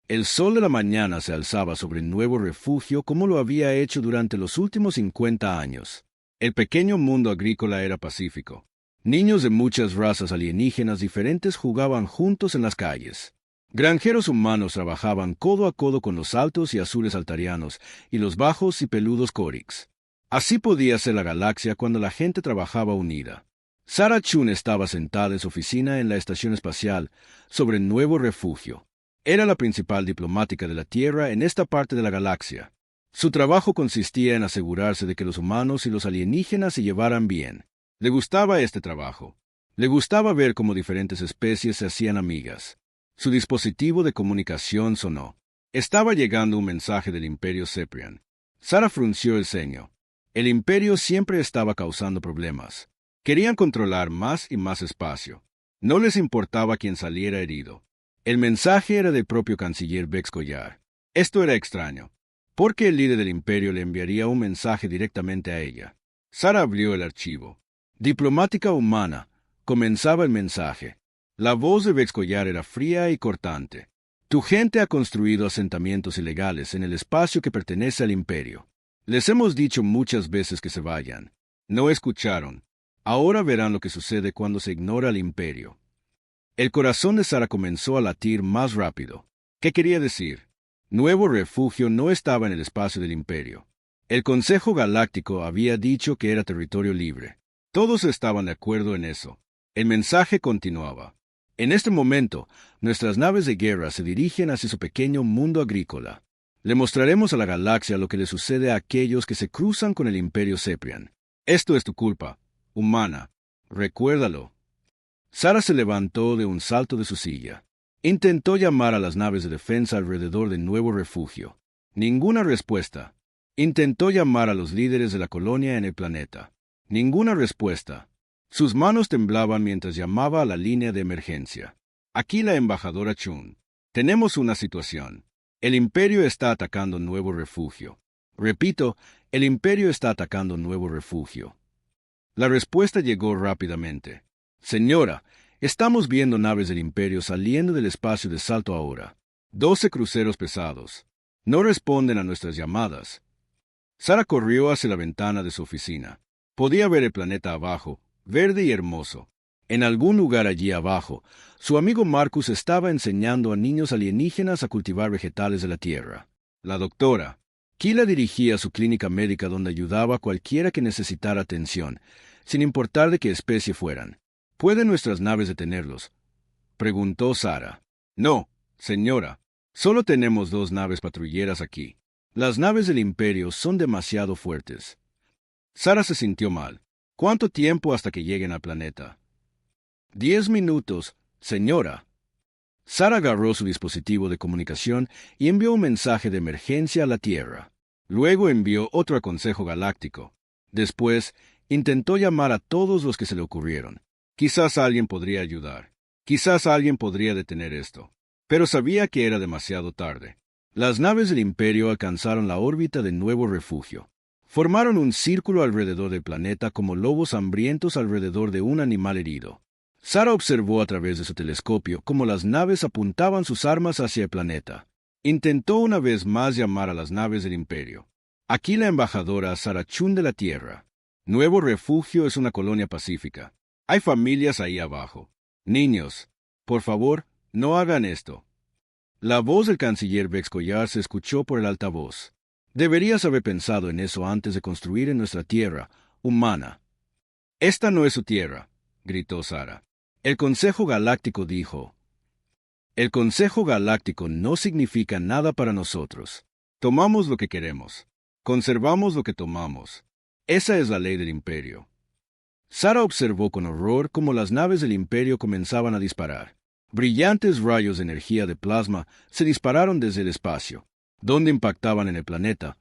El sol de la mañana se alzaba sobre el nuevo refugio como lo había hecho durante los últimos 50 años. El pequeño mundo agrícola era pacífico. Niños de muchas razas alienígenas diferentes jugaban juntos en las calles. Granjeros humanos trabajaban codo a codo con los altos y azules altarianos y los bajos y peludos Korix. Así podía ser la galaxia cuando la gente trabajaba unida. Sarah Chun estaba sentada en su oficina en la estación espacial sobre el nuevo refugio. Era la principal diplomática de la Tierra en esta parte de la galaxia. Su trabajo consistía en asegurarse de que los humanos y los alienígenas se llevaran bien. Le gustaba este trabajo. Le gustaba ver cómo diferentes especies se hacían amigas. Su dispositivo de comunicación sonó. Estaba llegando un mensaje del Imperio Ceprian. Sarah frunció el ceño. El Imperio siempre estaba causando problemas. Querían controlar más y más espacio. No les importaba quién saliera herido. El mensaje era del propio canciller Vex Collar. Esto era extraño. ¿Por qué el líder del Imperio le enviaría un mensaje directamente a ella? Sarah abrió el archivo. Diplomática humana. Comenzaba el mensaje. La voz de Vex Collar era fría y cortante. Tu gente ha construido asentamientos ilegales en el espacio que pertenece al Imperio. Les hemos dicho muchas veces que se vayan. No escucharon. Ahora verán lo que sucede cuando se ignora al Imperio. El corazón de Sarah comenzó a latir más rápido. ¿Qué quería decir? Nuevo refugio no estaba en el espacio del Imperio. El Consejo Galáctico había dicho que era territorio libre. Todos estaban de acuerdo en eso. El mensaje continuaba. En este momento, nuestras naves de guerra se dirigen hacia su pequeño mundo agrícola. Le mostraremos a la galaxia lo que le sucede a aquellos que se cruzan con el Imperio Ceprian. Esto es tu culpa, humana. Recuérdalo. Sarah se levantó de un salto de su silla. Intentó llamar a las naves de defensa alrededor del nuevo refugio. Ninguna respuesta. Intentó llamar a los líderes de la colonia en el planeta. Ninguna respuesta. Sus manos temblaban mientras llamaba a la línea de emergencia. Aquí la embajadora Chun. Tenemos una situación. El Imperio está atacando nuevo refugio. Repito, el Imperio está atacando nuevo refugio. La respuesta llegó rápidamente. Señora, estamos viendo naves del Imperio saliendo del espacio de Salto ahora. 12 cruceros pesados. No responden a nuestras llamadas. Sarah corrió hacia la ventana de su oficina. Podía ver el planeta abajo, verde y hermoso. En algún lugar allí abajo, su amigo Marcus estaba enseñando a niños alienígenas a cultivar vegetales de la Tierra. La doctora Kila dirigía su clínica médica donde ayudaba a cualquiera que necesitara atención, sin importar de qué especie fueran. ¿Pueden nuestras naves detenerlos?, preguntó Sarah. No, señora. Solo tenemos 2 naves patrulleras aquí. Las naves del Imperio son demasiado fuertes. Sarah se sintió mal. ¿Cuánto tiempo hasta que lleguen al planeta? 10 minutos, señora. Sarah agarró su dispositivo de comunicación y envió un mensaje de emergencia a la Tierra. Luego envió otro al Consejo Galáctico. Después, intentó llamar a todos los que se le ocurrieron. Quizás alguien podría ayudar. Quizás alguien podría detener esto. Pero sabía que era demasiado tarde. Las naves del Imperio alcanzaron la órbita del nuevo refugio. Formaron un círculo alrededor del planeta como lobos hambrientos alrededor de un animal herido. Sarah observó a través de su telescopio cómo las naves apuntaban sus armas hacia el planeta. Intentó una vez más llamar a las naves del Imperio. Aquí la embajadora Sarah Chun de la Tierra. Nuevo refugio es una colonia pacífica. Hay familias ahí abajo. Niños, por favor, no hagan esto. La voz del canciller Vex Collar se escuchó por el altavoz. Deberías haber pensado en eso antes de construir en nuestra tierra, humana. Esta no es su tierra, gritó Sarah. El Consejo Galáctico dijo. El Consejo Galáctico no significa nada para nosotros. Tomamos lo que queremos. Conservamos lo que tomamos. Esa es la ley del Imperio. Sarah observó con horror cómo las naves del Imperio comenzaban a disparar. Brillantes rayos de energía de plasma se dispararon desde el espacio. Donde impactaban en el planeta,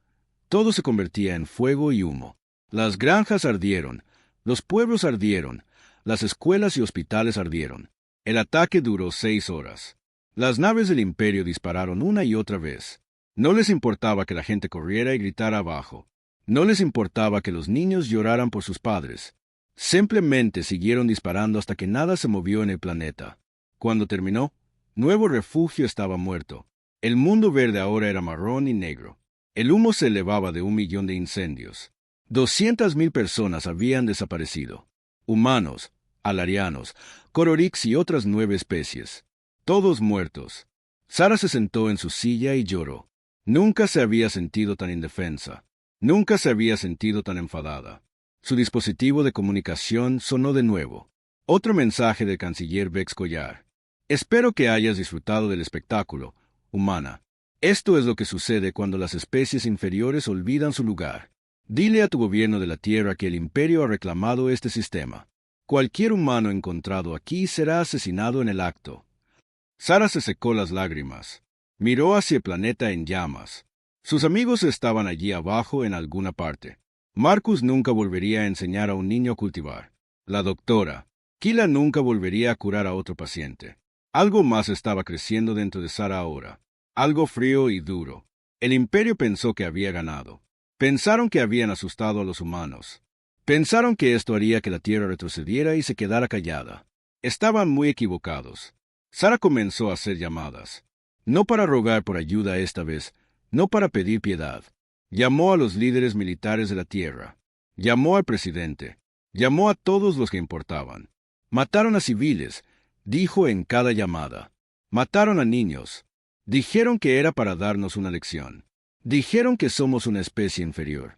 todo se convertía en fuego y humo. Las granjas ardieron, los pueblos ardieron, las escuelas y hospitales ardieron. El ataque duró 6 horas. Las naves del Imperio dispararon una y otra vez. No les importaba que la gente corriera y gritara abajo. No les importaba que los niños lloraran por sus padres. Simplemente siguieron disparando hasta que nada se movió en el planeta. Cuando terminó, nuevo refugio estaba muerto. El mundo verde ahora era marrón y negro. El humo se elevaba de 1 millón de incendios. 200.000 personas habían desaparecido. Humanos, alarianos, cororix y otras 9 especies. Todos muertos. Sara se sentó en su silla y lloró. Nunca se había sentido tan indefensa. Nunca se había sentido tan enfadada. Su dispositivo de comunicación sonó de nuevo. Otro mensaje del canciller Vex Collar. Espero que hayas disfrutado del espectáculo, humana. Esto es lo que sucede cuando las especies inferiores olvidan su lugar. Dile a tu gobierno de la Tierra que el Imperio ha reclamado este sistema. Cualquier humano encontrado aquí será asesinado en el acto. Sara se secó las lágrimas. Miró hacia el planeta en llamas. Sus amigos estaban allí abajo en alguna parte. Marcus nunca volvería a enseñar a un niño a cultivar. La doctora Kila nunca volvería a curar a otro paciente. Algo más estaba creciendo dentro de Sara ahora. Algo frío y duro. El Imperio pensó que había ganado. Pensaron que habían asustado a los humanos. Pensaron que esto haría que la Tierra retrocediera y se quedara callada. Estaban muy equivocados. Sara comenzó a hacer llamadas. No para rogar por ayuda esta vez, no para pedir piedad. Llamó a los líderes militares de la Tierra. Llamó al presidente. Llamó a todos los que importaban. Mataron a civiles, dijo en cada llamada. Mataron a niños. Dijeron que era para darnos una lección. Dijeron que somos una especie inferior.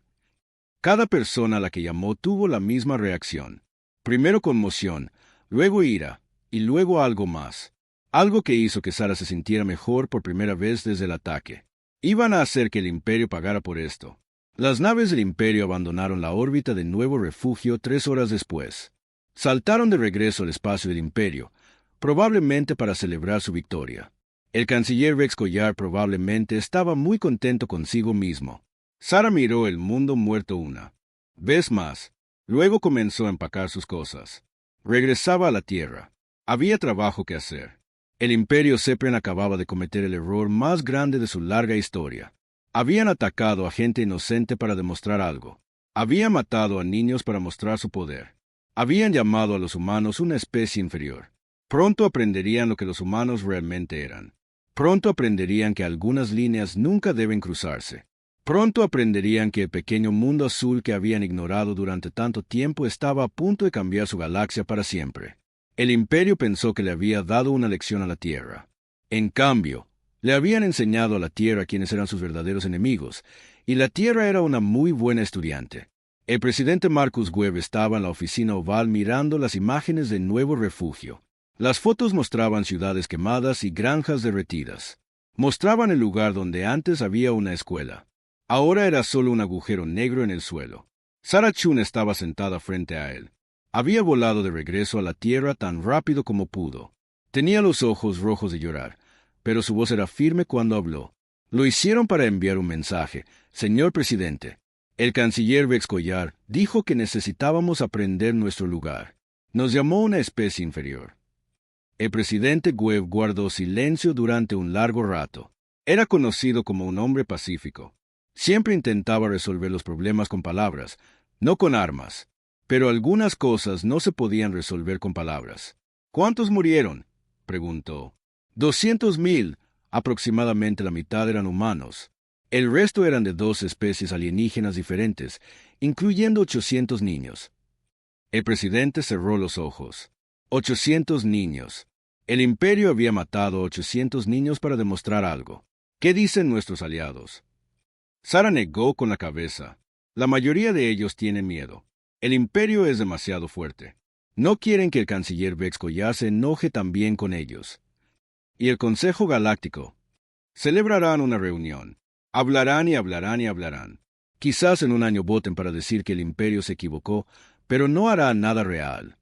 Cada persona a la que llamó tuvo la misma reacción. Primero conmoción, luego ira, y luego algo más. Algo que hizo que Sara se sintiera mejor por primera vez desde el ataque. Iban a hacer que el Imperio pagara por esto. Las naves del Imperio abandonaron la órbita de Nuevo Refugio 3 horas después. Saltaron de regreso al espacio del Imperio, probablemente para celebrar su victoria. El canciller Vex Collar probablemente estaba muy contento consigo mismo. Sara miró el mundo muerto una vez más. Luego comenzó a empacar sus cosas. Regresaba a la Tierra. Había trabajo que hacer. El Imperio Sepian acababa de cometer el error más grande de su larga historia. Habían atacado a gente inocente para demostrar algo. Habían matado a niños para mostrar su poder. Habían llamado a los humanos una especie inferior. Pronto aprenderían lo que los humanos realmente eran. Pronto aprenderían que algunas líneas nunca deben cruzarse. Pronto aprenderían que el pequeño mundo azul que habían ignorado durante tanto tiempo estaba a punto de cambiar su galaxia para siempre. El Imperio pensó que le había dado una lección a la Tierra. En cambio, le habían enseñado a la Tierra quiénes eran sus verdaderos enemigos, y la Tierra era una muy buena estudiante. El presidente Marcus Webb estaba en la oficina oval mirando las imágenes del Nuevo Refugio. Las fotos mostraban ciudades quemadas y granjas derretidas. Mostraban el lugar donde antes había una escuela. Ahora era solo un agujero negro en el suelo. Sara Chun estaba sentada frente a él. Había volado de regreso a la Tierra tan rápido como pudo. Tenía los ojos rojos de llorar, pero su voz era firme cuando habló. Lo hicieron para enviar un mensaje. Señor presidente, el canciller Vex Collar dijo que necesitábamos aprender nuestro lugar. Nos llamó una especie inferior. El presidente Webb guardó silencio durante un largo rato. Era conocido como un hombre pacífico. Siempre intentaba resolver los problemas con palabras, no con armas. Pero algunas cosas no se podían resolver con palabras. ¿Cuántos murieron?, preguntó. 200.000, aproximadamente la mitad eran humanos. El resto eran de 2 especies alienígenas diferentes, incluyendo 800 niños. El presidente cerró los ojos. 800 niños. El Imperio había matado a 800 niños para demostrar algo. ¿Qué dicen nuestros aliados? Sara negó con la cabeza. La mayoría de ellos tienen miedo. El Imperio es demasiado fuerte. No quieren que el canciller Vex Collar se enoje también con ellos. Y el Consejo Galáctico. Celebrarán una reunión. Hablarán y hablarán y hablarán. Quizás en un año voten para decir que el Imperio se equivocó, pero no hará nada real.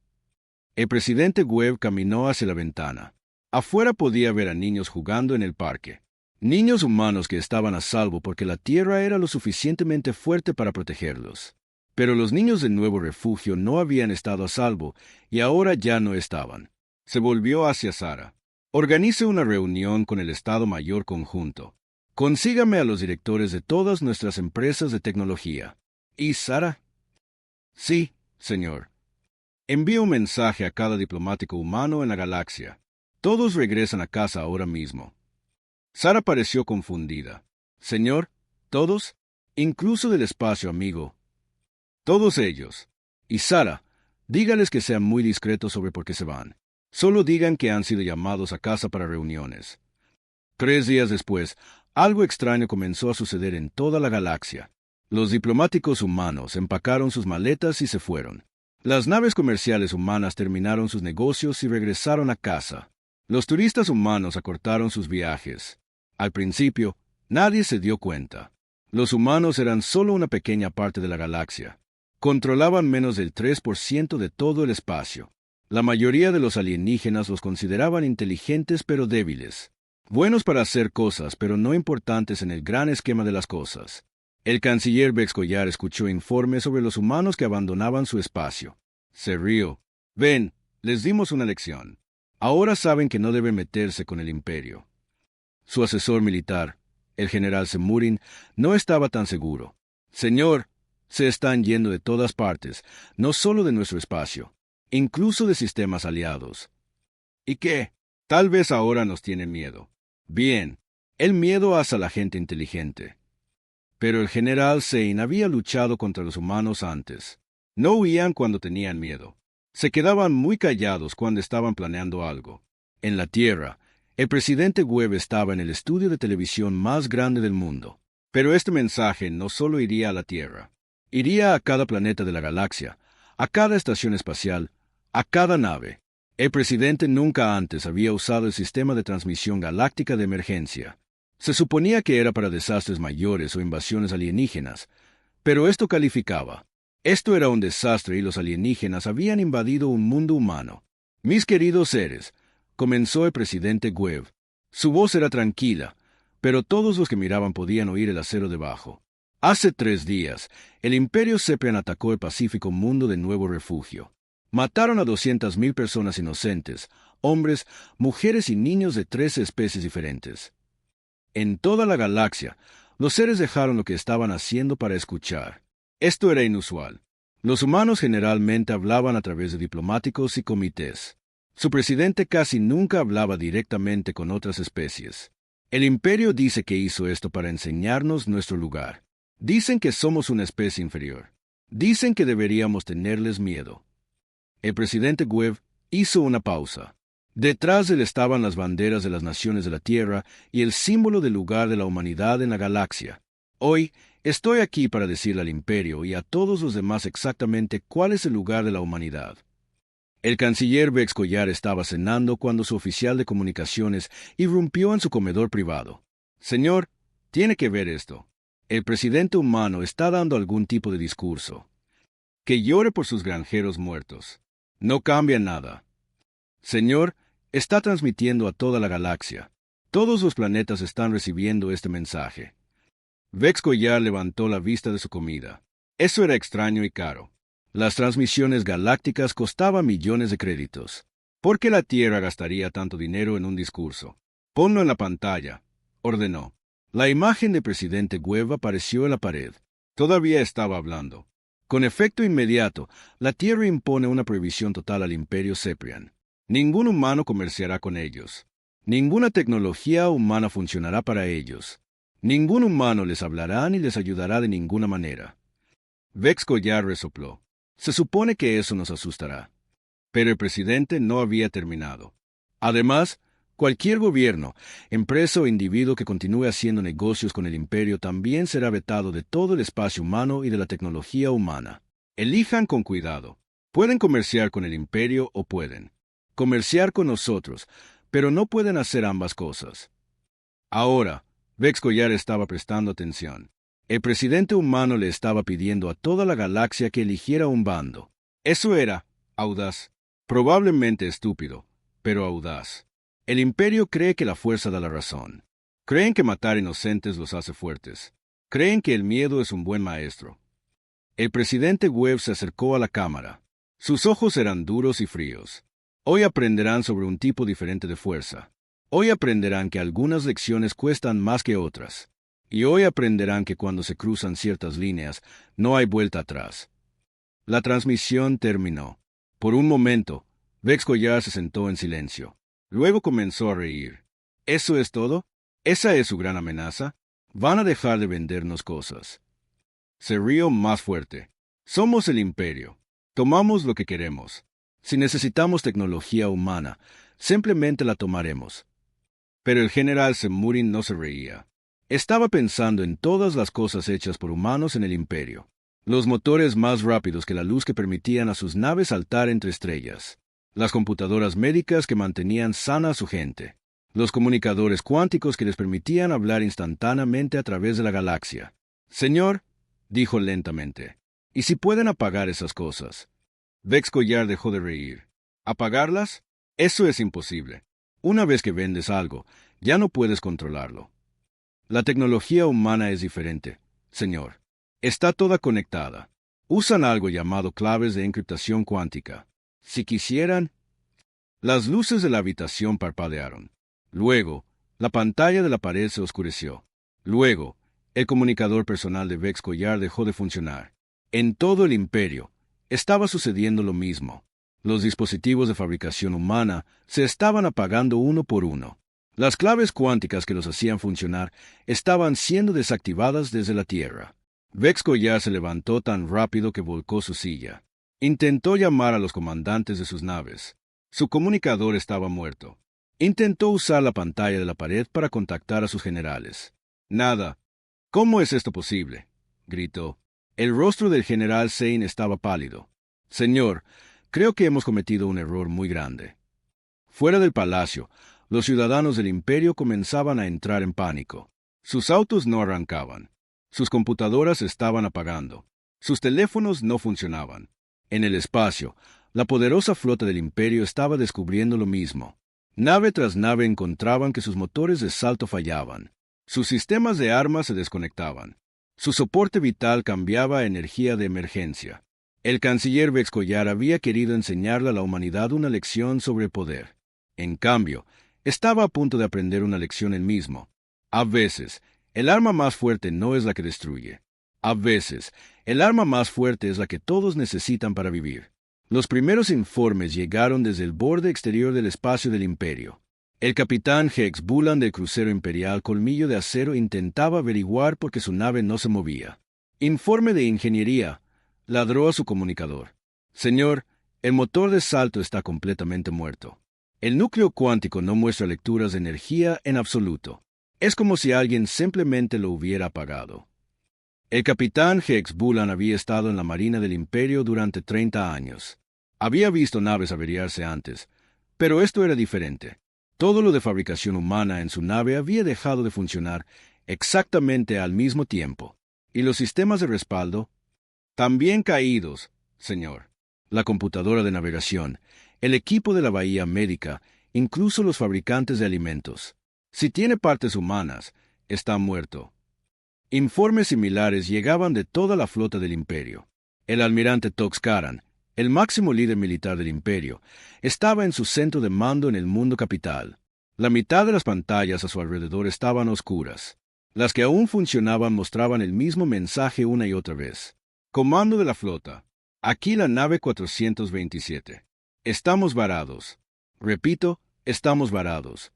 El presidente Webb caminó hacia la ventana. Afuera podía ver a niños jugando en el parque. Niños humanos que estaban a salvo porque la Tierra era lo suficientemente fuerte para protegerlos. Pero los niños del Nuevo Refugio no habían estado a salvo y ahora ya no estaban. Se volvió hacia Sara. Organice una reunión con el Estado Mayor Conjunto. Consígame a los directores de todas nuestras empresas de tecnología. ¿Y Sara? Sí, señor. Envío un mensaje a cada diplomático humano en la galaxia. Todos regresan a casa ahora mismo. Sara pareció confundida. Señor, ¿todos? Incluso del espacio, amigo. Todos ellos. Y Sara, dígales que sean muy discretos sobre por qué se van. Solo digan que han sido llamados a casa para reuniones. 3 días después, algo extraño comenzó a suceder en toda la galaxia. Los diplomáticos humanos empacaron sus maletas y se fueron. Las naves comerciales humanas terminaron sus negocios y regresaron a casa. Los turistas humanos acortaron sus viajes. Al principio, nadie se dio cuenta. Los humanos eran solo una pequeña parte de la galaxia. Controlaban menos del 3% de todo el espacio. La mayoría de los alienígenas los consideraban inteligentes pero débiles. Buenos para hacer cosas, pero no importantes en el gran esquema de las cosas. El canciller Vex Collar escuchó informes sobre los humanos que abandonaban su espacio. Se rió. Ven, les dimos una lección. Ahora saben que no deben meterse con el imperio. Su asesor militar, el general Semurin, no estaba tan seguro. Señor, se están yendo de todas partes, no solo de nuestro espacio, incluso de sistemas aliados. ¿Y qué? Tal vez ahora nos tienen miedo. Bien, el miedo hace a la gente inteligente. Pero el general Zane había luchado contra los humanos antes. No huían cuando tenían miedo. Se quedaban muy callados cuando estaban planeando algo. En la Tierra, el presidente Webb estaba en el estudio de televisión más grande del mundo. Pero este mensaje no solo iría a la Tierra. Iría a cada planeta de la galaxia, a cada estación espacial, a cada nave. El presidente nunca antes había usado el sistema de transmisión galáctica de emergencia. Se suponía que era para desastres mayores o invasiones alienígenas, pero esto calificaba. Esto era un desastre y los alienígenas habían invadido un mundo humano. Mis queridos seres, comenzó el presidente Webb. Su voz era tranquila, pero todos los que miraban podían oír el acero debajo. Hace 3 días, el Imperio Sepian atacó el pacífico mundo de Nuevo Refugio. Mataron a 200,000 personas inocentes, hombres, mujeres y niños de 13 especies diferentes. En toda la galaxia, los seres dejaron lo que estaban haciendo para escuchar. Esto era inusual. Los humanos generalmente hablaban a través de diplomáticos y comités. Su presidente casi nunca hablaba directamente con otras especies. El imperio dice que hizo esto para enseñarnos nuestro lugar. Dicen que somos una especie inferior. Dicen que deberíamos tenerles miedo. El presidente Webb hizo una pausa. Detrás de él estaban las banderas de las naciones de la Tierra y el símbolo del lugar de la humanidad en la galaxia. Hoy estoy aquí para decirle al imperio y a todos los demás exactamente cuál es el lugar de la humanidad. El canciller Vex Collar estaba cenando cuando su oficial de comunicaciones irrumpió en su comedor privado. Señor, tiene que ver esto. El presidente humano está dando algún tipo de discurso. Que llore por sus granjeros muertos. No cambia nada. Señor, está transmitiendo a toda la galaxia. Todos los planetas están recibiendo este mensaje. Vex Collar levantó la vista de su comida. Eso era extraño y caro. Las transmisiones galácticas costaban millones de créditos. ¿Por qué la Tierra gastaría tanto dinero en un discurso? Ponlo en la pantalla, ordenó. La imagen del presidente Webb apareció en la pared. Todavía estaba hablando. Con efecto inmediato, la Tierra impone una prohibición total al Imperio Sepian. Ningún humano comerciará con ellos. Ninguna tecnología humana funcionará para ellos. Ningún humano les hablará ni les ayudará de ninguna manera. Vex Collar resopló. Se supone que eso nos asustará. Pero el presidente no había terminado. Además, cualquier gobierno, empresa o individuo que continúe haciendo negocios con el imperio también será vetado de todo el espacio humano y de la tecnología humana. Elijan con cuidado. Pueden comerciar con el imperio o pueden comerciar con nosotros, pero no pueden hacer ambas cosas. Ahora, Vex Collar estaba prestando atención. El presidente humano le estaba pidiendo a toda la galaxia que eligiera un bando. Eso era audaz, probablemente estúpido, pero audaz. El imperio cree que la fuerza da la razón. Creen que matar inocentes los hace fuertes. Creen que el miedo es un buen maestro. El presidente Webb se acercó a la cámara. Sus ojos eran duros y fríos. Hoy aprenderán sobre un tipo diferente de fuerza. Hoy aprenderán que algunas lecciones cuestan más que otras. Y hoy aprenderán que cuando se cruzan ciertas líneas, no hay vuelta atrás. La transmisión terminó. Por un momento, Vex Collar se sentó en silencio. Luego comenzó a reír. ¿Eso es todo? ¿Esa es su gran amenaza? Van a dejar de vendernos cosas. Se rió más fuerte. Somos el imperio. Tomamos lo que queremos. Si necesitamos tecnología humana, simplemente la tomaremos. Pero el general Semurin no se reía. Estaba pensando en todas las cosas hechas por humanos en el imperio. Los motores más rápidos que la luz que permitían a sus naves saltar entre estrellas. Las computadoras médicas que mantenían sana a su gente. Los comunicadores cuánticos que les permitían hablar instantáneamente a través de la galaxia. Señor, dijo lentamente, ¿y si pueden apagar esas cosas? Vex Collar dejó de reír. ¿Apagarlas? Eso es imposible. Una vez que vendes algo, ya no puedes controlarlo. La tecnología humana es diferente, señor. Está toda conectada. Usan algo llamado claves de encriptación cuántica. Si quisieran... Las luces de la habitación parpadearon. Luego, la pantalla de la pared se oscureció. Luego, el comunicador personal de Vex Collar dejó de funcionar. En todo el imperio, estaba sucediendo lo mismo. Los dispositivos de fabricación humana se estaban apagando uno por uno. Las claves cuánticas que los hacían funcionar estaban siendo desactivadas desde la Tierra. Vex Collar se levantó tan rápido que volcó su silla. Intentó llamar a los comandantes de sus naves. Su comunicador estaba muerto. Intentó usar la pantalla de la pared para contactar a sus generales. Nada. ¿Cómo es esto posible?, gritó. El rostro del general Zane estaba pálido. Señor, creo que hemos cometido un error muy grande. Fuera del palacio, los ciudadanos del imperio comenzaban a entrar en pánico. Sus autos no arrancaban. Sus computadoras estaban apagando. Sus teléfonos no funcionaban. En el espacio, la poderosa flota del imperio estaba descubriendo lo mismo. Nave tras nave encontraban que sus motores de salto fallaban. Sus sistemas de armas se desconectaban. Su soporte vital cambiaba a energía de emergencia. El canciller Vex Collar había querido enseñarle a la humanidad una lección sobre poder. En cambio, estaba a punto de aprender una lección él mismo. A veces, el arma más fuerte no es la que destruye. A veces, el arma más fuerte es la que todos necesitan para vivir. Los primeros informes llegaron desde el borde exterior del espacio del imperio. El capitán Hex Bulan del crucero imperial Colmillo de Acero intentaba averiguar por qué su nave no se movía. Informe de ingeniería, ladró a su comunicador. Señor, el motor de salto está completamente muerto. El núcleo cuántico no muestra lecturas de energía en absoluto. Es como si alguien simplemente lo hubiera apagado. El capitán Hex Bulan había estado en la Marina del Imperio durante 30 años. Había visto naves averiarse antes, pero esto era diferente. Todo lo de fabricación humana en su nave había dejado de funcionar exactamente al mismo tiempo, y los sistemas de respaldo también caídos, señor. La computadora de navegación, el equipo de la bahía médica, incluso los fabricantes de alimentos. Si tiene partes humanas, está muerto. Informes similares llegaban de toda la flota del imperio. El almirante Toxcaran, el máximo líder militar del imperio, estaba en su centro de mando en el mundo capital. La mitad de las pantallas a su alrededor estaban oscuras. Las que aún funcionaban mostraban el mismo mensaje una y otra vez. Comando de la flota. Aquí la nave 427. Estamos varados. Repito, estamos varados.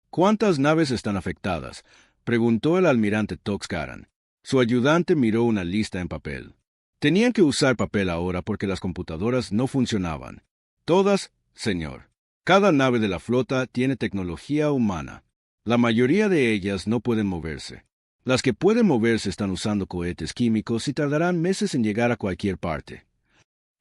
¿Cuántas naves están afectadas?, preguntó el almirante Toxcaran. Su ayudante miró una lista en papel. Tenían que usar papel ahora porque las computadoras no funcionaban. Todas, señor. Cada nave de la flota tiene tecnología humana. La mayoría de ellas no pueden moverse. Las que pueden moverse están usando cohetes químicos y tardarán meses en llegar a cualquier parte.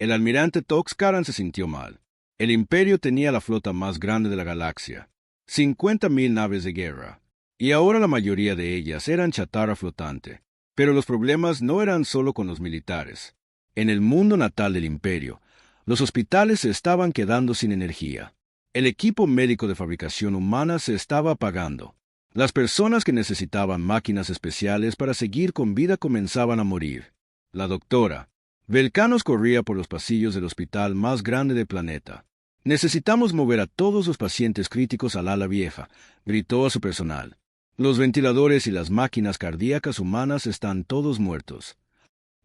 El almirante Toxcaran se sintió mal. El imperio tenía la flota más grande de la galaxia. 50,000 naves de guerra. Y ahora la mayoría de ellas eran chatarra flotante. Pero los problemas no eran solo con los militares. En el mundo natal del imperio, los hospitales se estaban quedando sin energía. El equipo médico de fabricación humana se estaba apagando. Las personas que necesitaban máquinas especiales para seguir con vida comenzaban a morir. La doctora Velcanos corría por los pasillos del hospital más grande del planeta. «Necesitamos mover a todos los pacientes críticos al ala vieja», gritó a su personal. «Los ventiladores y las máquinas cardíacas humanas están todos muertos».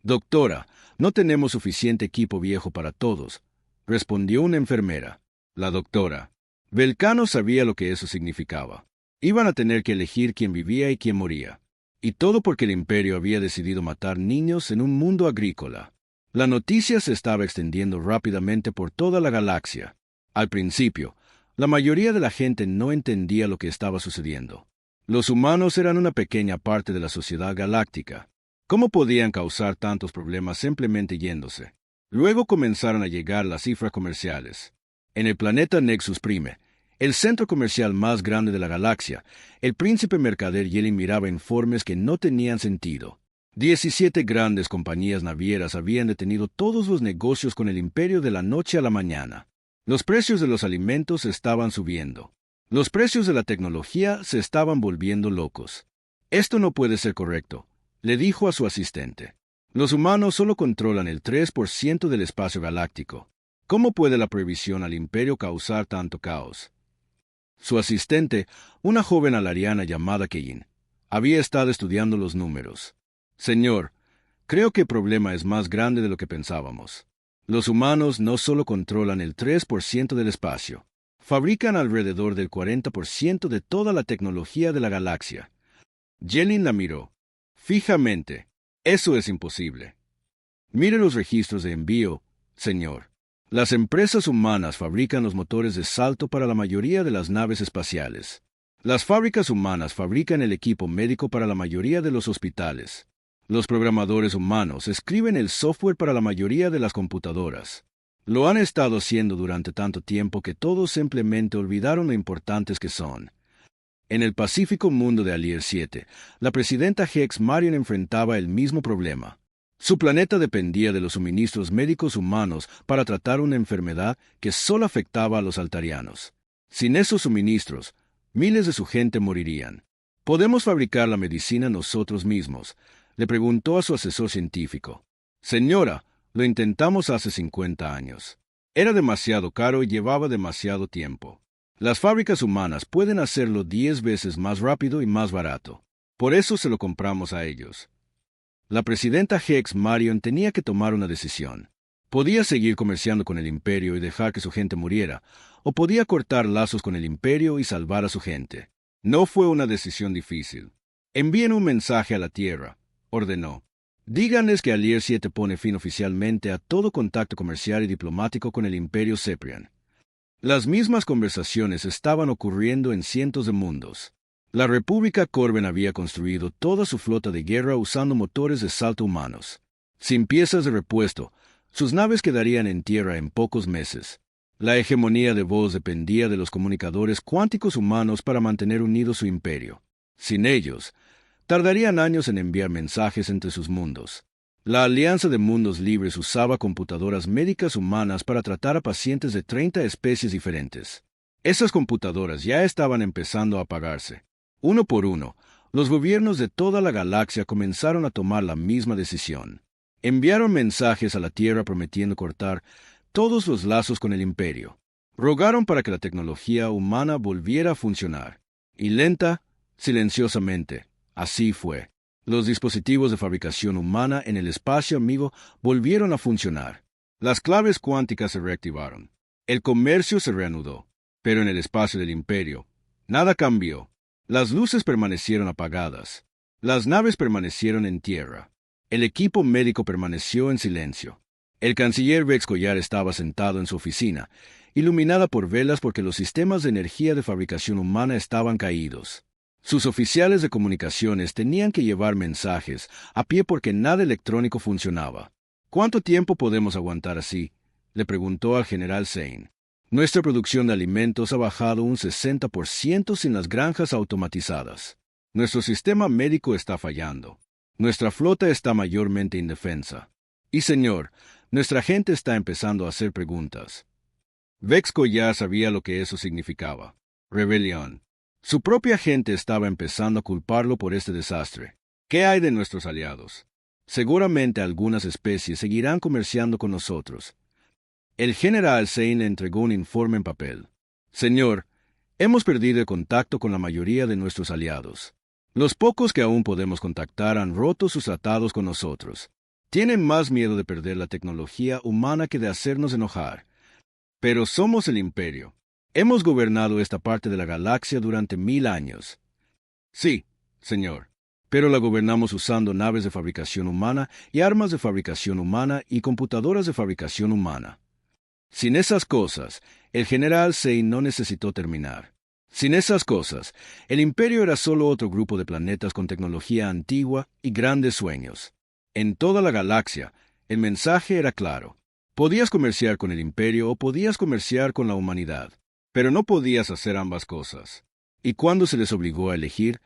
«Doctora, no tenemos suficiente equipo viejo para todos», respondió una enfermera. La doctora Velcano sabía lo que eso significaba. Iban a tener que elegir quién vivía y quién moría. Y todo porque el imperio había decidido matar niños en un mundo agrícola. La noticia se estaba extendiendo rápidamente por toda la galaxia. Al principio, la mayoría de la gente no entendía lo que estaba sucediendo. Los humanos eran una pequeña parte de la sociedad galáctica. ¿Cómo podían causar tantos problemas simplemente yéndose? Luego comenzaron a llegar las cifras comerciales. En el planeta Nexus Prime, el centro comercial más grande de la galaxia, el príncipe mercader Yelin miraba informes que no tenían sentido. 17 grandes compañías navieras habían detenido todos los negocios con el imperio de la noche a la mañana. Los precios de los alimentos estaban subiendo. Los precios de la tecnología se estaban volviendo locos. Esto no puede ser correcto, le dijo a su asistente. Los humanos solo controlan el 3% del espacio galáctico. ¿Cómo puede la prohibición al imperio causar tanto caos? Su asistente, una joven alariana llamada Keyin, había estado estudiando los números. Señor, creo que el problema es más grande de lo que pensábamos. Los humanos no solo controlan el 3% del espacio, fabrican alrededor del 40% de toda la tecnología de la galaxia. Yelin la miró fijamente. Eso es imposible. Mire los registros de envío, señor. Las empresas humanas fabrican los motores de salto para la mayoría de las naves espaciales. Las fábricas humanas fabrican el equipo médico para la mayoría de los hospitales. Los programadores humanos escriben el software para la mayoría de las computadoras. Lo han estado haciendo durante tanto tiempo que todos simplemente olvidaron lo importantes que son. En el pacífico mundo de Alier 7, la presidenta Hex Marion enfrentaba el mismo problema. Su planeta dependía de los suministros médicos humanos para tratar una enfermedad que solo afectaba a los altarianos. Sin esos suministros, miles de su gente morirían. ¿Podemos fabricar la medicina nosotros mismos?, le preguntó a su asesor científico. Señora, lo intentamos hace 50 años. Era demasiado caro y llevaba demasiado tiempo. Las fábricas humanas pueden hacerlo 10 veces más rápido y más barato. Por eso se lo compramos a ellos. La presidenta Hex Marion tenía que tomar una decisión. Podía seguir comerciando con el imperio y dejar que su gente muriera, o podía cortar lazos con el imperio y salvar a su gente. No fue una decisión difícil. Envíen un mensaje a la Tierra, ordenó. Díganles que Alier 7 pone fin oficialmente a todo contacto comercial y diplomático con el imperio Ceprian. Las mismas conversaciones estaban ocurriendo en cientos de mundos. La República Corben había construido toda su flota de guerra usando motores de salto humanos. Sin piezas de repuesto, sus naves quedarían en tierra en pocos meses. La hegemonía de voz dependía de los comunicadores cuánticos humanos para mantener unido su imperio. Sin ellos, tardarían años en enviar mensajes entre sus mundos. La Alianza de Mundos Libres usaba computadoras médicas humanas para tratar a pacientes de 30 especies diferentes. Esas computadoras ya estaban empezando a apagarse. Uno por uno, los gobiernos de toda la galaxia comenzaron a tomar la misma decisión. Enviaron mensajes a la Tierra prometiendo cortar todos los lazos con el imperio. Rogaron para que la tecnología humana volviera a funcionar. Y lenta, silenciosamente, así fue. Los dispositivos de fabricación humana en el espacio amigo volvieron a funcionar. Las claves cuánticas se reactivaron. El comercio se reanudó. Pero en el espacio del imperio, nada cambió. Las luces permanecieron apagadas. Las naves permanecieron en tierra. El equipo médico permaneció en silencio. El canciller Vex Collar estaba sentado en su oficina, iluminada por velas porque los sistemas de energía de fabricación humana estaban caídos. Sus oficiales de comunicaciones tenían que llevar mensajes a pie porque nada electrónico funcionaba. ¿Cuánto tiempo podemos aguantar así?, le preguntó al general Zane. Nuestra producción de alimentos ha bajado un 60% sin las granjas automatizadas. Nuestro sistema médico está fallando. Nuestra flota está mayormente indefensa. Y señor, nuestra gente está empezando a hacer preguntas. Vexco ya sabía lo que eso significaba. Rebelión. Su propia gente estaba empezando a culparlo por este desastre. ¿Qué hay de nuestros aliados? Seguramente algunas especies seguirán comerciando con nosotros. El general Zane le entregó un informe en papel. Señor, hemos perdido el contacto con la mayoría de nuestros aliados. Los pocos que aún podemos contactar han roto sus tratados con nosotros. Tienen más miedo de perder la tecnología humana que de hacernos enojar. Pero somos el imperio. Hemos gobernado esta parte de la galaxia durante 1000 años. Sí, señor. Pero la gobernamos usando naves de fabricación humana y armas de fabricación humana y computadoras de fabricación humana. Sin esas cosas, el general Sei no necesitó terminar. Sin esas cosas, el Imperio era solo otro grupo de planetas con tecnología antigua y grandes sueños. En toda la galaxia, el mensaje era claro. Podías comerciar con el Imperio o podías comerciar con la humanidad, pero no podías hacer ambas cosas. Y cuando se les obligó a elegir,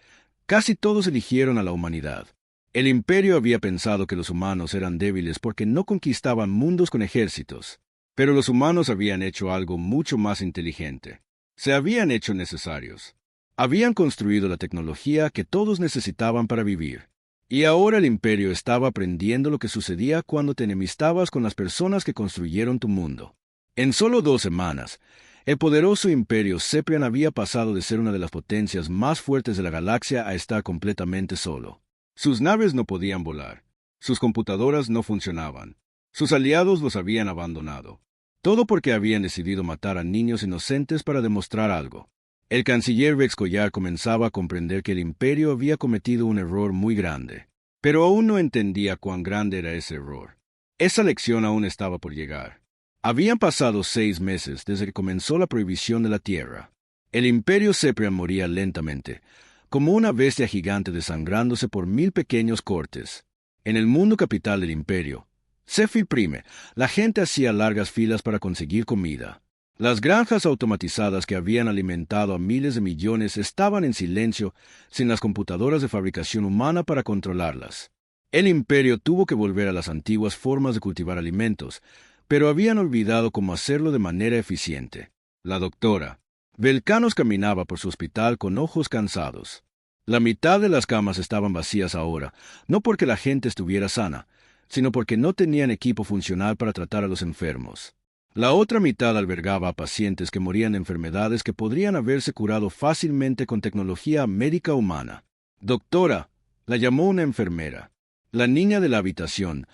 casi todos eligieron a la humanidad. El Imperio había pensado que los humanos eran débiles porque no conquistaban mundos con ejércitos. Pero los humanos habían hecho algo mucho más inteligente. Se habían hecho necesarios. Habían construido la tecnología que todos necesitaban para vivir. Y ahora el Imperio estaba aprendiendo lo que sucedía cuando te enemistabas con las personas que construyeron tu mundo. En solo 2 semanas, el poderoso Imperio Seprian había pasado de ser una de las potencias más fuertes de la galaxia a estar completamente solo. Sus naves no podían volar. Sus computadoras no funcionaban. Sus aliados los habían abandonado. Todo porque habían decidido matar a niños inocentes para demostrar algo. El canciller Vex Collar comenzaba a comprender que el Imperio había cometido un error muy grande. Pero aún no entendía cuán grande era ese error. Esa lección aún estaba por llegar. Habían pasado 6 meses desde que comenzó la prohibición de la Tierra. El Imperio Seprian moría lentamente, como una bestia gigante desangrándose por 1000 pequeños cortes. En el mundo capital del Imperio, Zephyr Prime, la gente hacía largas filas para conseguir comida. Las granjas automatizadas que habían alimentado a miles de millones estaban en silencio, sin las computadoras de fabricación humana para controlarlas. El Imperio tuvo que volver a las antiguas formas de cultivar alimentos, pero habían olvidado cómo hacerlo de manera eficiente. La doctora Velcanos caminaba por su hospital con ojos cansados. La mitad de las camas estaban vacías ahora, no porque la gente estuviera sana, sino porque no tenían equipo funcional para tratar a los enfermos. La otra mitad albergaba a pacientes que morían de enfermedades que podrían haberse curado fácilmente con tecnología médica humana. Doctora, la llamó una enfermera. La niña de la habitación,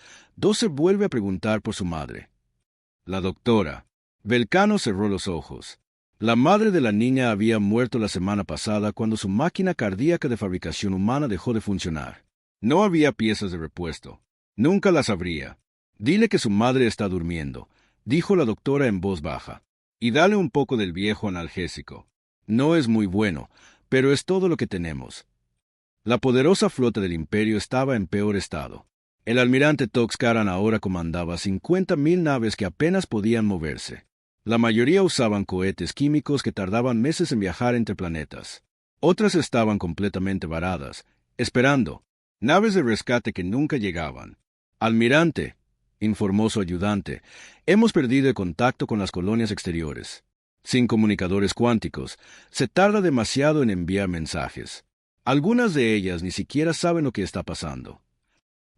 se vuelve a preguntar por su madre. La doctora Velcano cerró los ojos. La madre de la niña había muerto la semana pasada cuando su máquina cardíaca de fabricación humana dejó de funcionar. No había piezas de repuesto. Nunca las habría. Dile que su madre está durmiendo, dijo la doctora en voz baja. Y dale un poco del viejo analgésico. No es muy bueno, pero es todo lo que tenemos. La poderosa flota del Imperio estaba en peor estado. El almirante Toxcaran ahora comandaba 50.000 naves que apenas podían moverse. La mayoría usaban cohetes químicos que tardaban meses en viajar entre planetas. Otras estaban completamente varadas, esperando. Naves de rescate que nunca llegaban. Almirante, informó su ayudante, hemos perdido el contacto con las colonias exteriores. Sin comunicadores cuánticos, se tarda demasiado en enviar mensajes. Algunas de ellas ni siquiera saben lo que está pasando.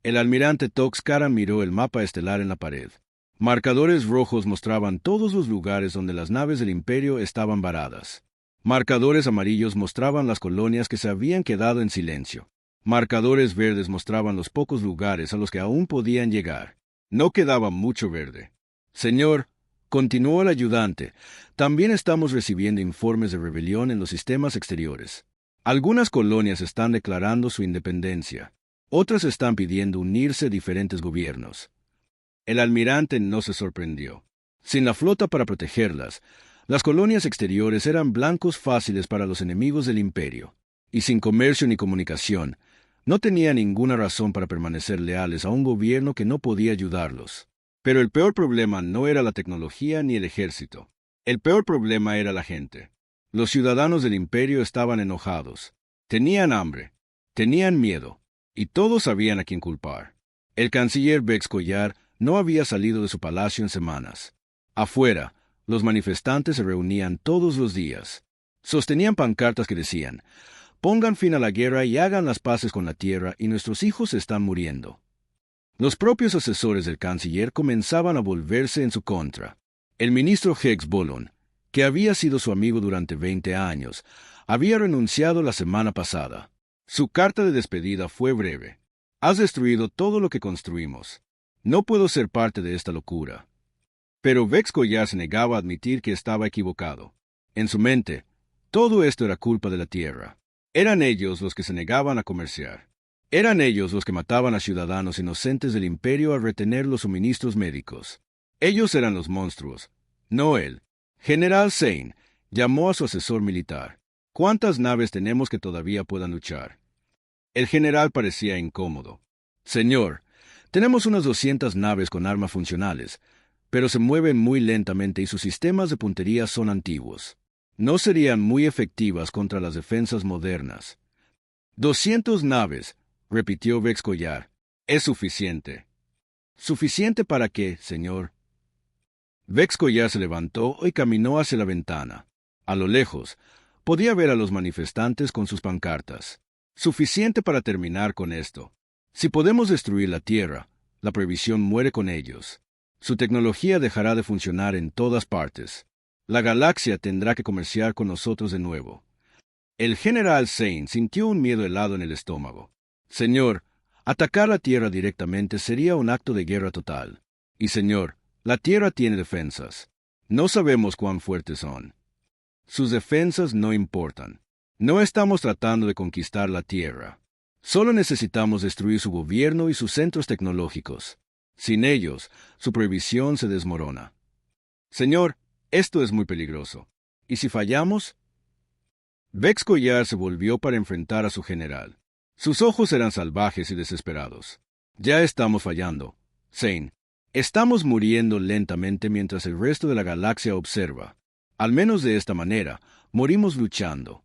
El almirante Toxcaran miró el mapa estelar en la pared. Marcadores rojos mostraban todos los lugares donde las naves del Imperio estaban varadas. Marcadores amarillos mostraban las colonias que se habían quedado en silencio. Marcadores verdes mostraban los pocos lugares a los que aún podían llegar. No quedaba mucho verde. Señor, continuó el ayudante, también estamos recibiendo informes de rebelión en los sistemas exteriores. Algunas colonias están declarando su independencia. Otras están pidiendo unirse a diferentes gobiernos. El almirante no se sorprendió. Sin la flota para protegerlas, las colonias exteriores eran blancos fáciles para los enemigos del Imperio. Y sin comercio ni comunicación, no tenía ninguna razón para permanecer leales a un gobierno que no podía ayudarlos. Pero el peor problema no era la tecnología ni el ejército. El peor problema era la gente. Los ciudadanos del Imperio estaban enojados. Tenían hambre. Tenían miedo. Y todos sabían a quién culpar. El canciller Vex Collar no había salido de su palacio en semanas. Afuera, los manifestantes se reunían todos los días. Sostenían pancartas que decían: pongan fin a la guerra y hagan las paces con la tierra, y nuestros hijos están muriendo. Los propios asesores del canciller comenzaban a volverse en su contra. El ministro Hex Bolon, que había sido su amigo durante 20 años, había renunciado la semana pasada. Su carta de despedida fue breve. Has destruido todo lo que construimos. No puedo ser parte de esta locura. Pero Vex Collar se negaba a admitir que estaba equivocado. En su mente, todo esto era culpa de la Tierra. Eran ellos los que se negaban a comerciar. Eran ellos los que mataban a ciudadanos inocentes del imperio al retener los suministros médicos. Ellos eran los monstruos, no él. General Zane llamó a su asesor militar. ¿Cuántas naves tenemos que todavía puedan luchar? El general parecía incómodo. Señor, tenemos unas 200 naves con armas funcionales, pero se mueven muy lentamente y sus sistemas de puntería son antiguos. No serían muy efectivas contra las defensas modernas. 200 naves, repitió Vexcollar. Es suficiente. ¿Suficiente para qué, señor? Vexcollar se levantó y caminó hacia la ventana. A lo lejos, podía ver a los manifestantes con sus pancartas. Suficiente para terminar con esto. Si podemos destruir la Tierra, la prohibición muere con ellos. Su tecnología dejará de funcionar en todas partes. La galaxia tendrá que comerciar con nosotros de nuevo. El general Zane sintió un miedo helado en el estómago. Señor, atacar la Tierra directamente sería un acto de guerra total. Y señor, la Tierra tiene defensas. No sabemos cuán fuertes son. Sus defensas no importan. No estamos tratando de conquistar la Tierra. Solo necesitamos destruir su gobierno y sus centros tecnológicos. Sin ellos, su prohibición se desmorona. Señor, esto es muy peligroso. ¿Y si fallamos? Vexcollar se volvió para enfrentar a su general. Sus ojos eran salvajes y desesperados. Ya estamos fallando. Zane, estamos muriendo lentamente mientras el resto de la galaxia observa. Al menos de esta manera, morimos luchando.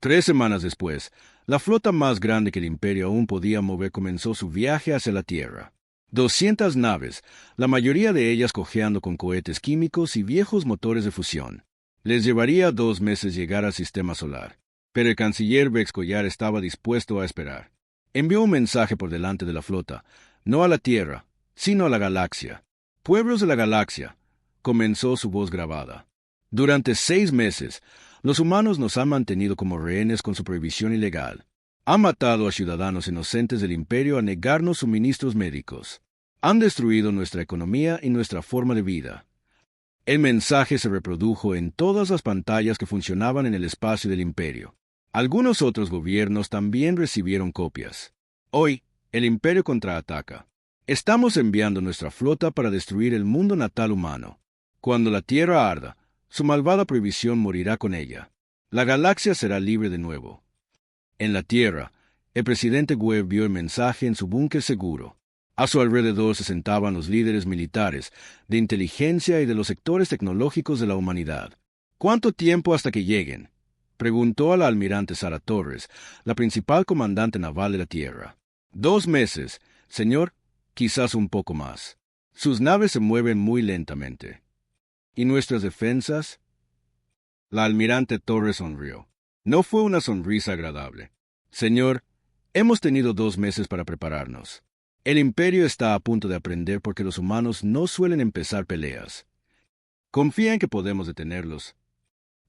3 semanas después, la flota más grande que el Imperio aún podía mover comenzó su viaje hacia la Tierra. 200 naves, la mayoría de ellas cojeando con cohetes químicos y viejos motores de fusión. Les llevaría 2 meses llegar al sistema solar, pero el canciller Vexcollar estaba dispuesto a esperar. Envió un mensaje por delante de la flota, no a la Tierra, sino a la galaxia. Pueblos de la galaxia, comenzó su voz grabada. Durante 6 meses, los humanos nos han mantenido como rehenes con su prohibición ilegal. Han matado a ciudadanos inocentes del imperio a negarnos suministros médicos. Han destruido nuestra economía y nuestra forma de vida. El mensaje se reprodujo en todas las pantallas que funcionaban en el espacio del imperio. Algunos otros gobiernos también recibieron copias. Hoy, el imperio contraataca. Estamos enviando nuestra flota para destruir el mundo natal humano. Cuando la Tierra arda, su malvada prohibición morirá con ella. La galaxia será libre de nuevo. En la Tierra, el presidente Webb vio el mensaje en su búnker seguro. A su alrededor se sentaban los líderes militares, de inteligencia y de los sectores tecnológicos de la humanidad. ¿Cuánto tiempo hasta que lleguen?, preguntó a la almirante Sarah Torres, la principal comandante naval de la Tierra. 2 meses, señor, quizás un poco más. Sus naves se mueven muy lentamente. ¿Y nuestras defensas? La almirante Torres sonrió. No fue una sonrisa agradable. Señor, hemos tenido 2 meses para prepararnos. El imperio está a punto de aprender porque los humanos no suelen empezar peleas. Confía en que podemos detenerlos.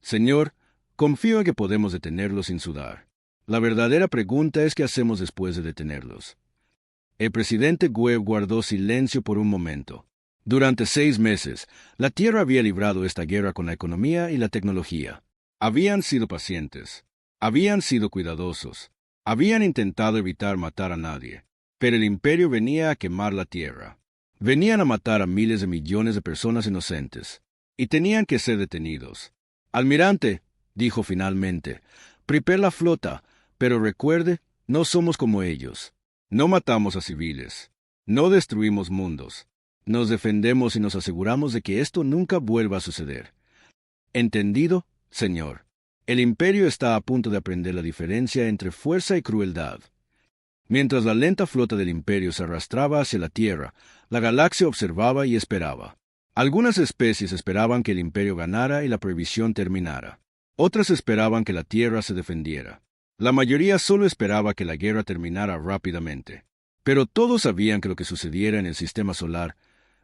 Señor, confío en que podemos detenerlos sin sudar. La verdadera pregunta es qué hacemos después de detenerlos. El presidente Webb guardó silencio por un momento. Durante 6 meses, la Tierra había librado esta guerra con la economía y la tecnología. Habían sido pacientes. Habían sido cuidadosos. Habían intentado evitar matar a nadie. Pero el imperio venía a quemar la Tierra. Venían a matar a miles de millones de personas inocentes. Y tenían que ser detenidos. Almirante, dijo finalmente, prepare la flota, pero recuerde, no somos como ellos. No matamos a civiles. No destruimos mundos. Nos defendemos y nos aseguramos de que esto nunca vuelva a suceder. ¿Entendido, señor? El imperio está a punto de aprender la diferencia entre fuerza y crueldad. Mientras la lenta flota del imperio se arrastraba hacia la Tierra, la galaxia observaba y esperaba. Algunas especies esperaban que el imperio ganara y la prohibición terminara. Otras esperaban que la Tierra se defendiera. La mayoría solo esperaba que la guerra terminara rápidamente. Pero todos sabían que lo que sucediera en el sistema solar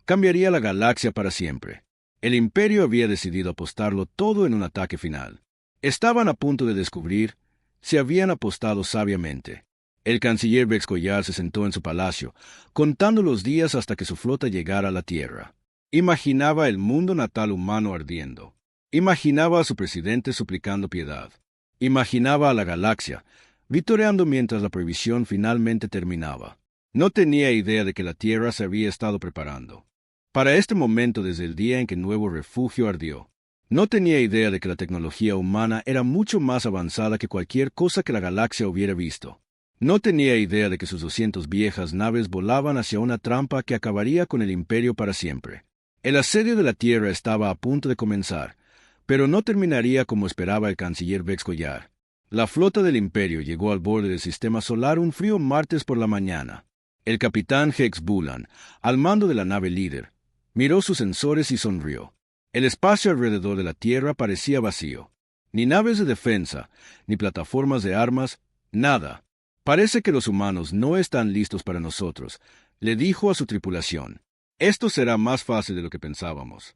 cambiaría la galaxia para siempre. El imperio había decidido apostarlo todo en un ataque final. Estaban a punto de descubrir si habían apostado sabiamente. El canciller Vexcollar se sentó en su palacio, contando los días hasta que su flota llegara a la Tierra. Imaginaba el mundo natal humano ardiendo. Imaginaba a su presidente suplicando piedad. Imaginaba a la galaxia, vitoreando mientras la prohibición finalmente terminaba. No tenía idea de que la Tierra se había estado preparando para este momento desde el día en que Nuevo Refugio ardió. No tenía idea de que la tecnología humana era mucho más avanzada que cualquier cosa que la galaxia hubiera visto. No tenía idea de que sus 200 viejas naves volaban hacia una trampa que acabaría con el Imperio para siempre. El asedio de la Tierra estaba a punto de comenzar, pero no terminaría como esperaba el canciller Vex Goyard. La flota del Imperio llegó al borde del sistema solar un frío martes por la mañana. El capitán Hex Bulan, al mando de la nave líder, miró sus sensores y sonrió. El espacio alrededor de la Tierra parecía vacío. Ni naves de defensa, ni plataformas de armas, nada. Parece que los humanos no están listos para nosotros, le dijo a su tripulación. Esto será más fácil de lo que pensábamos.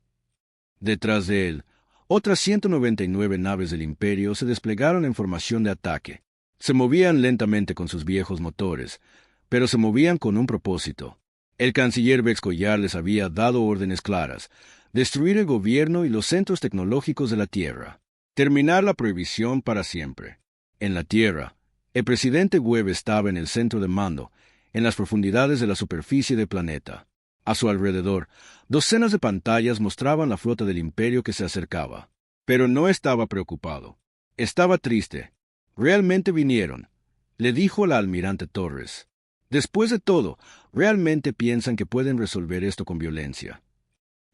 Detrás de él, otras 199 naves del Imperio se desplegaron en formación de ataque. Se movían lentamente con sus viejos motores, pero se movían con un propósito. El canciller Vex Goyard les había dado órdenes claras: destruir el gobierno y los centros tecnológicos de la Tierra. Terminar la prohibición para siempre. En la Tierra, el presidente Webb estaba en el centro de mando, en las profundidades de la superficie del planeta. A su alrededor, docenas de pantallas mostraban la flota del Imperio que se acercaba. Pero no estaba preocupado. Estaba triste. Realmente vinieron, le dijo la almirante Torres. Después de todo, ¿realmente piensan que pueden resolver esto con violencia?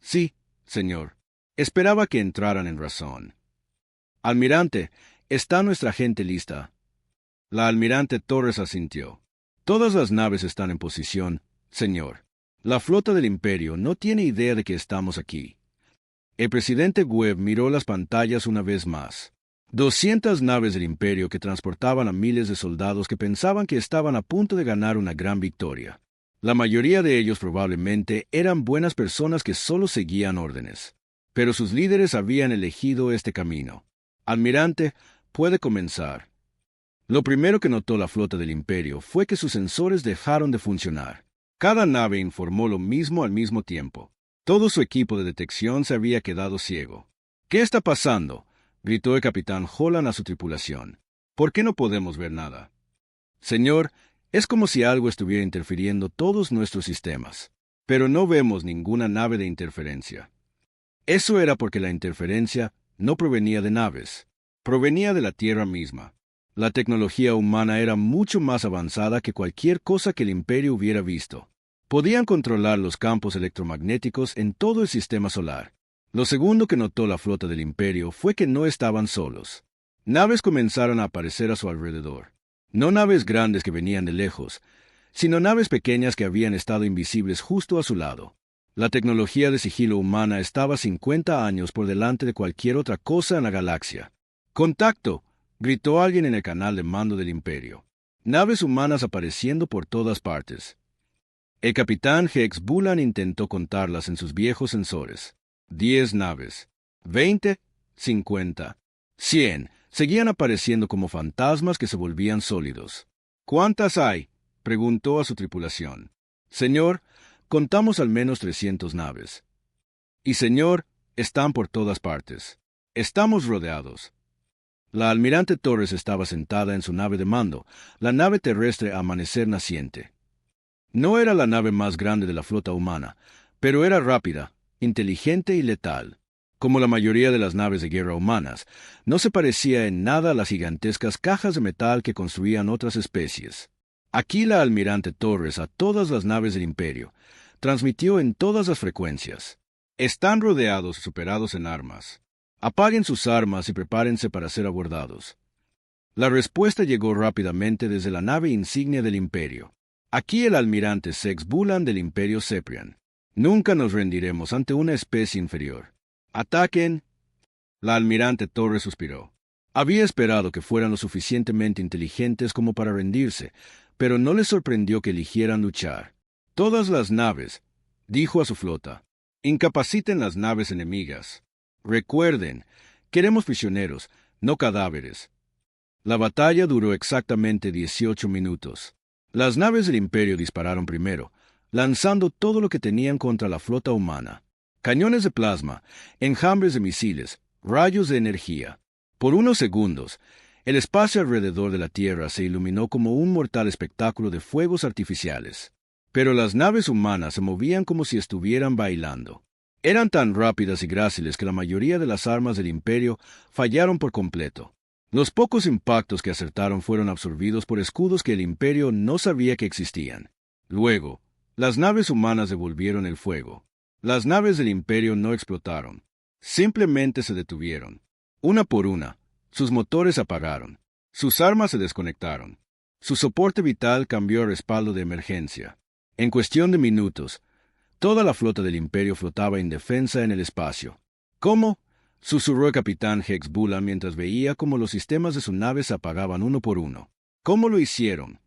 Sí, señor. Esperaba que entraran en razón. Almirante, ¿está nuestra gente lista? La almirante Torres asintió. Todas las naves están en posición, señor. La flota del Imperio no tiene idea de que estamos aquí. El presidente Webb miró las pantallas una vez más. 200 naves del Imperio que transportaban a miles de soldados que pensaban que estaban a punto de ganar una gran victoria. La mayoría de ellos probablemente eran buenas personas que solo seguían órdenes. Pero sus líderes habían elegido este camino. Almirante, puede comenzar. Lo primero que notó la flota del Imperio fue que sus sensores dejaron de funcionar. Cada nave informó lo mismo al mismo tiempo. Todo su equipo de detección se había quedado ciego. ¿Qué está pasando?, gritó el capitán Holland a su tripulación. ¿Por qué no podemos ver nada? Señor, es como si algo estuviera interfiriendo todos nuestros sistemas. Pero no vemos ninguna nave de interferencia. Eso era porque la interferencia no provenía de naves. Provenía de la Tierra misma. La tecnología humana era mucho más avanzada que cualquier cosa que el Imperio hubiera visto. Podían controlar los campos electromagnéticos en todo el sistema solar. Lo segundo que notó la flota del Imperio fue que no estaban solos. Naves comenzaron a aparecer a su alrededor. No naves grandes que venían de lejos, sino naves pequeñas que habían estado invisibles justo a su lado. La tecnología de sigilo humana estaba 50 años por delante de cualquier otra cosa en la galaxia. ¡Contacto!, gritó alguien en el canal de mando del Imperio. Naves humanas apareciendo por todas partes. El capitán Hex Bulan intentó contarlas en sus viejos sensores. 10 naves. 20, 50, 100. Seguían apareciendo como fantasmas que se volvían sólidos. ¿Cuántas hay?, preguntó a su tripulación. Señor, contamos al menos 300 naves. Y señor, están por todas partes. Estamos rodeados. La almirante Torres estaba sentada en su nave de mando, la nave terrestre Amanecer Naciente. No era la nave más grande de la flota humana, pero era rápida, inteligente y letal. Como la mayoría de las naves de guerra humanas, no se parecía en nada a las gigantescas cajas de metal que construían otras especies. Aquí la almirante Torres a todas las naves del Imperio transmitió en todas las frecuencias. Están rodeados y superados en armas. Apaguen sus armas y prepárense para ser abordados. La respuesta llegó rápidamente desde la nave insignia del Imperio. Aquí el almirante Sex Bulan del Imperio Ceprian. Nunca nos rendiremos ante una especie inferior. ¡Ataquen! La almirante Torres suspiró. Había esperado que fueran lo suficientemente inteligentes como para rendirse, pero no les sorprendió que eligieran luchar. Todas las naves, dijo a su flota, incapaciten las naves enemigas. Recuerden, queremos prisioneros, no cadáveres. La batalla duró exactamente 18 minutos. Las naves del Imperio dispararon primero, lanzando todo lo que tenían contra la flota humana. Cañones de plasma, enjambres de misiles, Rayos de energía. Por unos segundos, el espacio alrededor de la Tierra se iluminó como un mortal espectáculo de fuegos artificiales. Pero las naves humanas se movían como si estuvieran bailando. Eran tan rápidas y gráciles que la mayoría de las armas del Imperio fallaron por completo. Los pocos impactos que acertaron fueron absorbidos por escudos que el Imperio no sabía que existían. Luego, las naves humanas devolvieron el fuego. Las naves del Imperio no explotaron. Simplemente se detuvieron. Una por una, sus motores apagaron. Sus armas se desconectaron. Su soporte vital cambió a respaldo de emergencia. En cuestión de minutos, toda la flota del Imperio flotaba indefensa en el espacio. ¿Cómo?, susurró el capitán Hex Bulan mientras veía cómo los sistemas de su nave se apagaban uno por uno. ¿Cómo lo hicieron?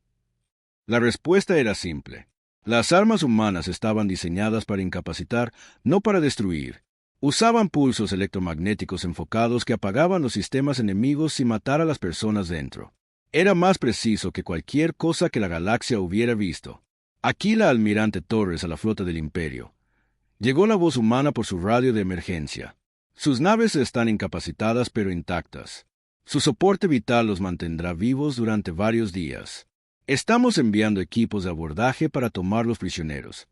La respuesta era simple. Las armas humanas estaban diseñadas para incapacitar, no para destruir. Usaban pulsos electromagnéticos enfocados que apagaban los sistemas enemigos sin matar a las personas dentro. Era más preciso que cualquier cosa que la galaxia hubiera visto. Aquí la almirante Torres a la flota del Imperio. Llegó la voz humana por su radio de emergencia. Sus naves están incapacitadas pero intactas. Su soporte vital los mantendrá vivos durante varios días. Estamos enviando equipos de abordaje para tomar los prisioneros.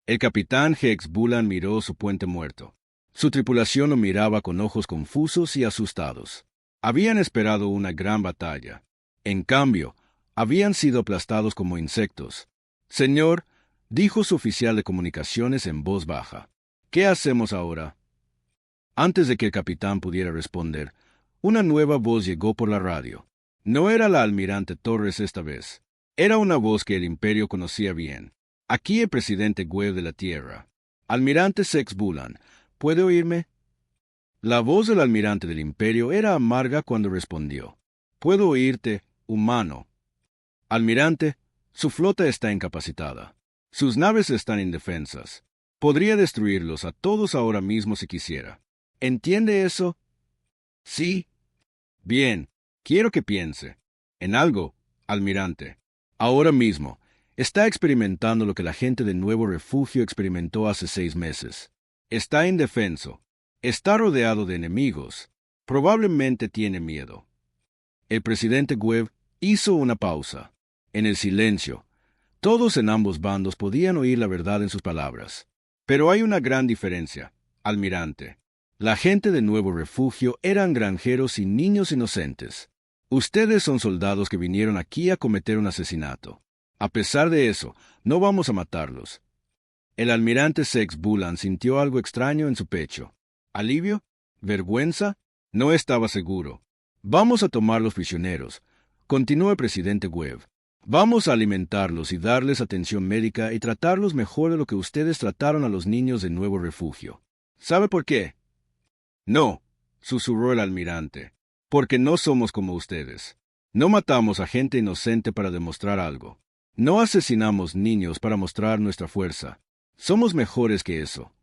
El capitán Hex Bulan miró su puente muerto. Su tripulación lo miraba con ojos confusos y asustados. Habían esperado una gran batalla. En cambio, habían sido aplastados como insectos. Señor, dijo su oficial de comunicaciones en voz baja. ¿Qué hacemos ahora? Antes de que el capitán pudiera responder, una nueva voz llegó por la radio. No era la almirante Torres esta vez. Era una voz que el Imperio conocía bien. Aquí el presidente Webb de la Tierra. Almirante Hex Bulan, ¿puede oírme? La voz del almirante del Imperio era amarga cuando respondió. Puedo oírte, humano. Almirante, su flota está incapacitada. Sus naves están indefensas. Podría destruirlos a todos ahora mismo si quisiera. ¿Entiende eso? Sí. Bien, quiero que piense. En algo, almirante. Ahora mismo, está experimentando lo que la gente de Nuevo Refugio experimentó hace 6 meses. Está indefenso. Está rodeado de enemigos. Probablemente tiene miedo. El presidente Webb hizo una pausa. En el silencio, todos en ambos bandos podían oír la verdad en sus palabras. Pero hay una gran diferencia, almirante. La gente de Nuevo Refugio eran granjeros y niños inocentes. Ustedes son soldados que vinieron aquí a cometer un asesinato. A pesar de eso, no vamos a matarlos. El almirante Hex Bulan sintió algo extraño en su pecho. ¿Alivio? ¿Vergüenza? No estaba seguro. Vamos a tomar los prisioneros, continuó el presidente Webb. Vamos a alimentarlos y darles atención médica y tratarlos mejor de lo que ustedes trataron a los niños de Nuevo Refugio. ¿Sabe por qué? No, susurró el almirante, porque no somos como ustedes. No matamos a gente inocente para demostrar algo. No asesinamos niños para mostrar nuestra fuerza. Somos mejores que eso.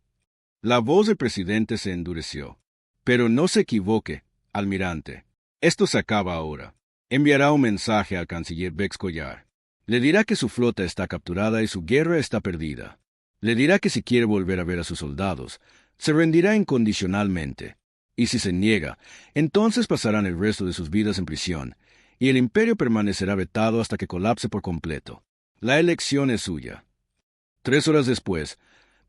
La voz del presidente se endureció. Pero no se equivoque, almirante. Esto se acaba ahora. Enviará un mensaje al canciller Vex Collar. Le dirá que su flota está capturada y su guerra está perdida. Le dirá que si quiere volver a ver a sus soldados, se rendirá incondicionalmente. Y si se niega, entonces pasarán el resto de sus vidas en prisión, y el Imperio permanecerá vetado hasta que colapse por completo. La elección es suya. 3 horas después,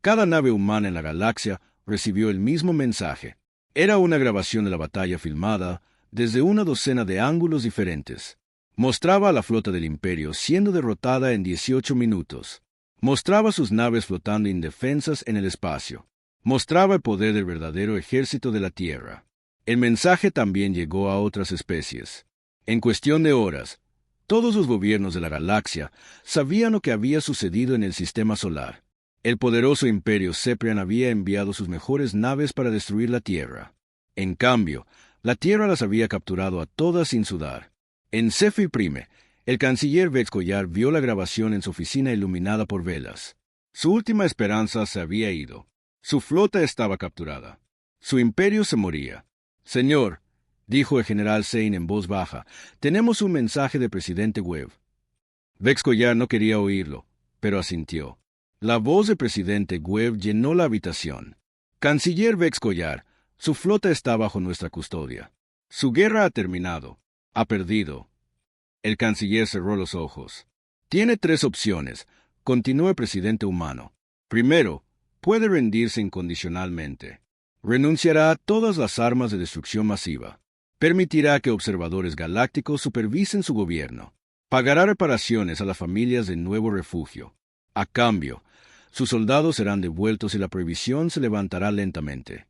cada nave humana en la galaxia recibió el mismo mensaje. Era una grabación de la batalla filmada desde una docena de ángulos diferentes. Mostraba a la flota del Imperio siendo derrotada en 18 minutos. Mostraba sus naves flotando indefensas en el espacio. Mostraba el poder del verdadero ejército de la Tierra. El mensaje también llegó a otras especies. En cuestión de horas, todos los gobiernos de la galaxia sabían lo que había sucedido en el sistema solar. El poderoso Imperio Ceprian había enviado sus mejores naves para destruir la Tierra. En cambio, la Tierra las había capturado a todas sin sudar. En Cephir Prime, el canciller Vex Collar vio la grabación en su oficina iluminada por velas. Su última esperanza se había ido. Su flota estaba capturada. Su imperio se moría. Señor, dijo el general Zane en voz baja, tenemos un mensaje del presidente Webb. Vex Collar no quería oírlo, pero asintió. La voz del presidente Webb llenó la habitación. Canciller Vex Collar, Su flota está bajo nuestra custodia. Su guerra ha terminado. Ha perdido. El canciller cerró los ojos. Tiene 3 opciones, continuó el presidente humano. Primero, puede rendirse incondicionalmente. Renunciará a todas las armas de destrucción masiva. Permitirá que observadores galácticos supervisen su gobierno. Pagará reparaciones a las familias de Nuevo Refugio. A cambio, sus soldados serán devueltos y la prohibición se levantará lentamente.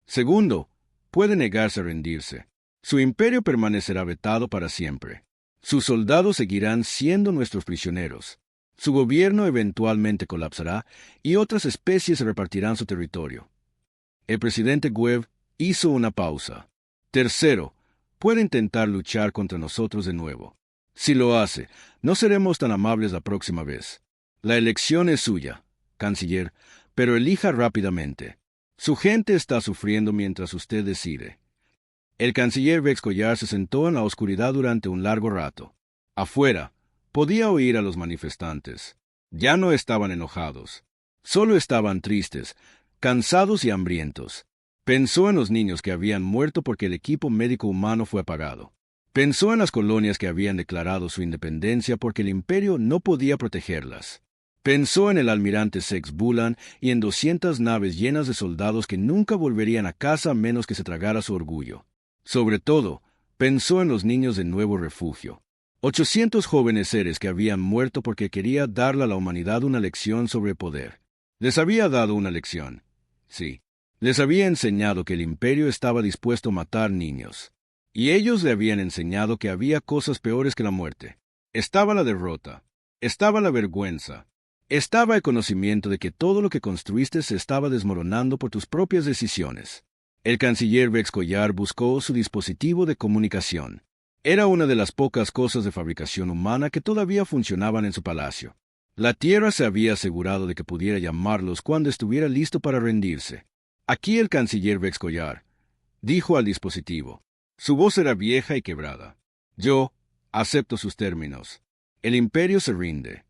Segundo, puede negarse a rendirse. Su imperio permanecerá vetado para siempre. Sus soldados seguirán siendo nuestros prisioneros. Su gobierno eventualmente colapsará y otras especies repartirán su territorio. El presidente Webb hizo una pausa. Tercero, puede intentar luchar contra nosotros de nuevo. Si lo hace, no seremos tan amables la próxima vez. La elección es suya, canciller, pero elija rápidamente. Su gente está sufriendo mientras usted decide. El canciller Vex Collar se sentó en la oscuridad durante un largo rato. Afuera, podía oír a los manifestantes. Ya no estaban enojados. Solo estaban tristes, cansados y hambrientos. Pensó en los niños que habían muerto porque el equipo médico humano fue apagado. Pensó en las colonias que habían declarado su independencia porque el imperio no podía protegerlas. Pensó en el almirante Sex Bulan y en 200 naves llenas de soldados que nunca volverían a casa a menos que se tragara su orgullo. Sobre todo, pensó en los niños de Nuevo Refugio. 800 jóvenes seres que habían muerto porque quería darle a la humanidad una lección sobre poder. Les había dado una lección. Sí. Les había enseñado que el imperio estaba dispuesto a matar niños. Y ellos le habían enseñado que había cosas peores que la muerte. Estaba la derrota. Estaba la vergüenza. Estaba el conocimiento de que todo lo que construiste se estaba desmoronando por tus propias decisiones. El canciller Vex Collar buscó su dispositivo de comunicación. Era una de las pocas cosas de fabricación humana que todavía funcionaban en su palacio. La Tierra se había asegurado de que pudiera llamarlos cuando estuviera listo para rendirse. Aquí el canciller Vex Collar dijo al dispositivo. Su voz era vieja y quebrada. Yo acepto sus términos. El imperio se rinde.